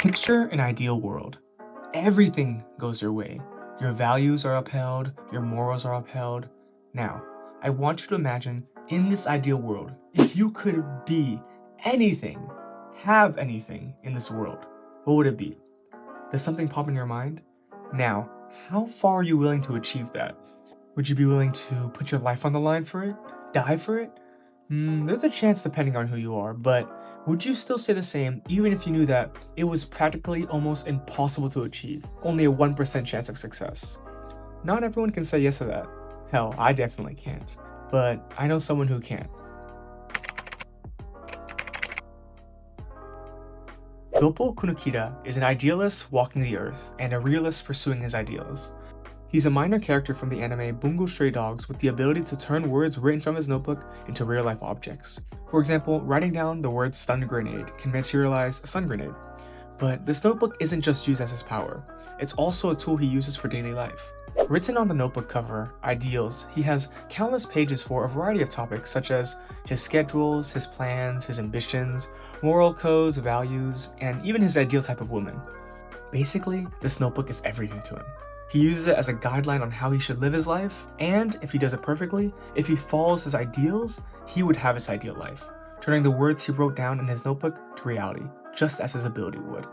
Picture an ideal world. Everything goes your way. Your values are upheld, your morals are upheld. Now, I want you to imagine in this ideal world, if you could be anything, have anything in this world, what would it be? Does something pop in your mind? Now, how far are you willing to achieve that? Would you be willing to put your life on the line for it? Die for it? There's a chance depending on who you are, but would you still say the same even if you knew that it was practically almost impossible to achieve? Only a 1% chance of success. Not everyone can say yes to that. Hell, I definitely can't. But I know someone who can. Doppo Kunikida is an idealist walking the earth and a realist pursuing his ideals. He's a minor character from the anime Bungou Stray Dogs with the ability to turn words written from his notebook into real-life objects. For example, writing down the word stun grenade can materialize a stun grenade. But this notebook isn't just used as his power, it's also a tool he uses for daily life. Written on the notebook cover, Ideals, he has countless pages for a variety of topics such as his schedules, his plans, his ambitions, moral codes, values, and even his ideal type of woman. Basically, this notebook is everything to him. He uses it as a guideline on how he should live his life, and if he does it perfectly, if he follows his ideals, he would have his ideal life, turning the words he wrote down in his notebook to reality, just as his ability would.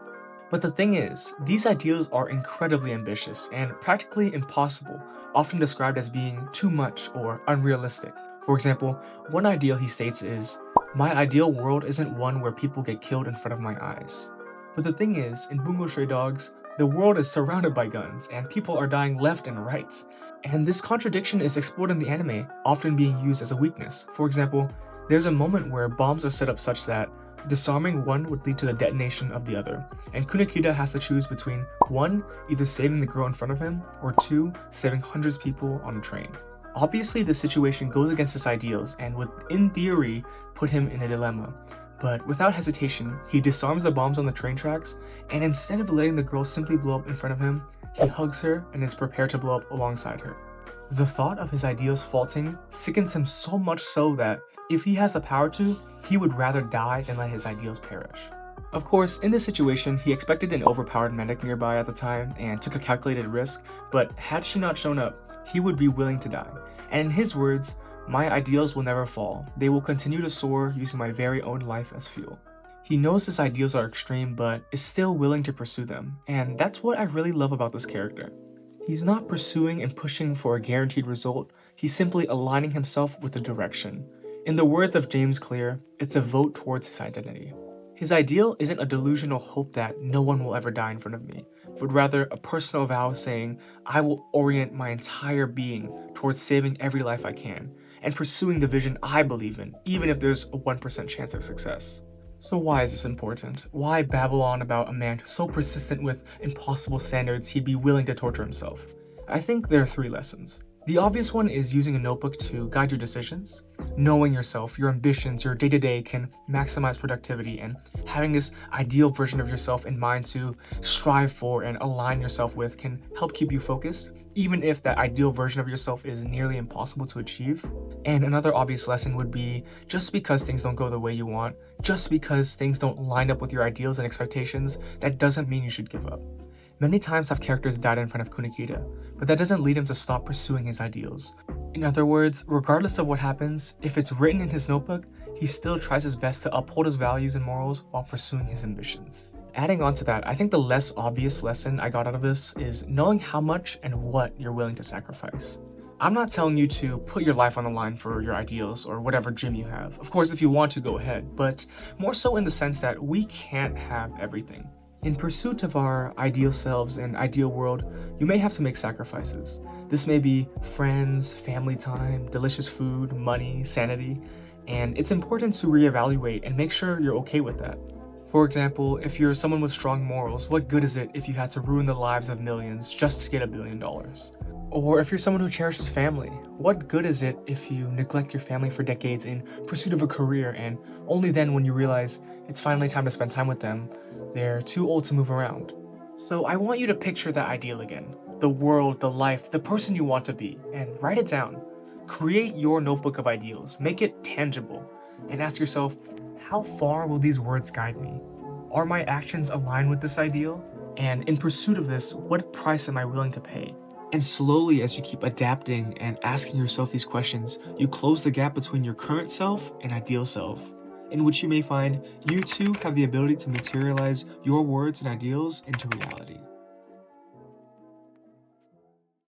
But the thing is, these ideals are incredibly ambitious and practically impossible, often described as being too much or unrealistic. For example, one ideal he states is, "My ideal world isn't one where people get killed in front of my eyes." But the thing is, in Bungou Stray Dogs, the world is surrounded by guns, and people are dying left and right. And this contradiction is explored in the anime, often being used as a weakness. For example, there's a moment where bombs are set up such that disarming one would lead to the detonation of the other, and Kunikida has to choose between 1. Either saving the girl in front of him, or 2. Saving hundreds of people on a train. Obviously, the situation goes against his ideals and would, in theory, put him in a dilemma. But without hesitation, he disarms the bombs on the train tracks, and instead of letting the girl simply blow up in front of him, he hugs her and is prepared to blow up alongside her. The thought of his ideals faulting sickens him so much so that, if he has the power to, he would rather die than let his ideals perish. Of course, in this situation, he expected an overpowered medic nearby at the time and took a calculated risk, but had she not shown up, he would be willing to die. And in his words, "My ideals will never fall. They will continue to soar using my very own life as fuel." He knows his ideals are extreme, but is still willing to pursue them, and that's what I really love about this character. He's not pursuing and pushing for a guaranteed result, he's simply aligning himself with the direction. In the words of James Clear, it's a vote towards his identity. His ideal isn't a delusional hope that no one will ever die in front of me, but rather a personal vow saying, I will orient my entire being towards saving every life I can, and pursuing the vision I believe in, even if there's a 1% chance of success. So why is this important? Why babble on about a man so persistent with impossible standards he'd be willing to torture himself? I think there are 3 lessons. The obvious one is using a notebook to guide your decisions. Knowing yourself, your ambitions, your day-to-day can maximize productivity, and having this ideal version of yourself in mind to strive for and align yourself with can help keep you focused, even if that ideal version of yourself is nearly impossible to achieve. And another obvious lesson would be, just because things don't go the way you want, just because things don't line up with your ideals and expectations, that doesn't mean you should give up. Many times have characters died in front of Kunikida, but that doesn't lead him to stop pursuing his ideals. In other words, regardless of what happens, if it's written in his notebook, he still tries his best to uphold his values and morals while pursuing his ambitions. Adding on to that, I think the less obvious lesson I got out of this is knowing how much and what you're willing to sacrifice. I'm not telling you to put your life on the line for your ideals or whatever dream you have. Of course, if you want to, go ahead, but more so in the sense that we can't have everything. In pursuit of our ideal selves and ideal world, you may have to make sacrifices. This may be friends, family time, delicious food, money, sanity, and it's important to reevaluate and make sure you're okay with that. For example, if you're someone with strong morals, what good is it if you had to ruin the lives of millions just to get $1 billion? Or if you're someone who cherishes family, what good is it if you neglect your family for decades in pursuit of a career and only then when you realize it's finally time to spend time with them, they're too old to move around? So I want you to picture that ideal again. The world, the life, the person you want to be, and write it down. Create your notebook of ideals, make it tangible, and ask yourself, how far will these words guide me? Are my actions aligned with this ideal? And in pursuit of this, what price am I willing to pay? And slowly, as you keep adapting and asking yourself these questions, you close the gap between your current self and ideal self, in which you may find you too have the ability to materialize your words and ideals into reality.